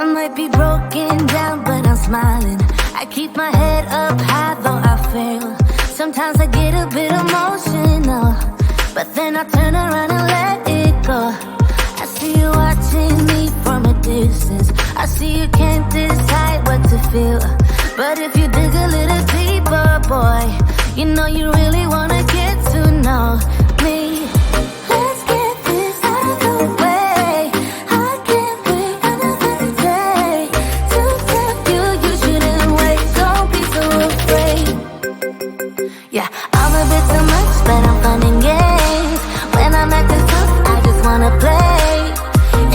I might be broken down, but I'm smiling. I keep my head up high, though I fail. Sometimes I get a bit emotional, but then I turn around and let it go. I see you watching me from a distance. I see you can't decide what to feel, but if you dig a little deeper, boy, you know you really wanna get to know me. Let's get this out of the way. I can't wait another day to tell you you shouldn't wait. Don't be so afraid. Yeah, I'm a bit too much, but I'm fun and games. When I'm acting tough, I just wanna play.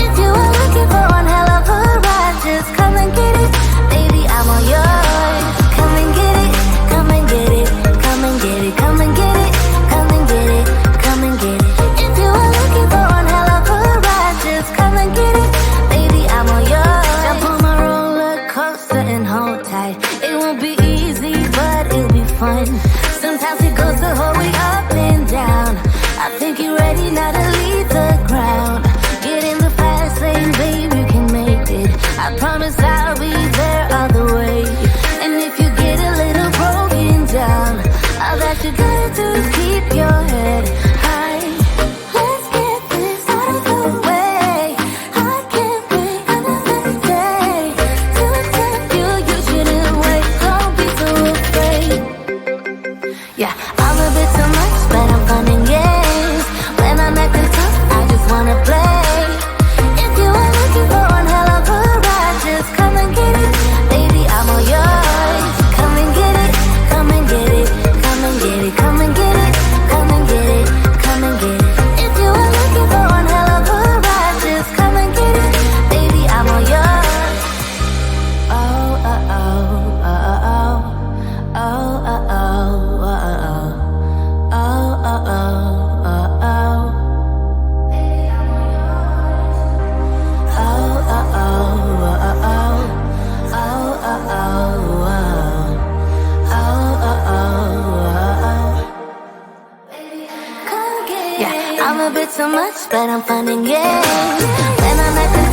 If you are looking for one hell of a ride, just come and get it. Baby, I'm all yours. Come and get it, come and get it, come and get it, come and get it, come and get it, come and get it. If you are looking for one hell of a ride, just come and get it. Baby, I'm all yours. Jump on my roller coaster and hold tight. It won't be easy, but it'll be fun. Sometimes it goes the whole way up and down. I think you're ready now to leave the ground. Get in the fast lane, babe, you can make it. I promise I'll be there all the way. And if you get a little broken down, all that you gotta do is keep your head high. Let's get this out of the way. I can't wait another day to tell you you shouldn't wait. Don't be so afraid. Yeah, I'm a bit too much, but I'm fun and games. When I'm acting tough, I just wanna play. If you are looking for one hell of a ride, just come and get it. Baby, I'm all yours. Come and get it, come and get it, come and get it, come and get it, come and get it, come and get it. If you are looking for one hell of a ride, just come and get it. Baby, I'm all yours. Oh, oh, oh, oh, oh, oh, oh, oh, oh, oh. Oh, oh, oh, oh, oh. Baby, I'm all yours. Oh, oh, oh, oh, oh. Oh, oh, oh, oh. Oh, oh, oh, oh. Come get it. Yeah, I'm a bit too much, but I'm fun and games. When I'm at the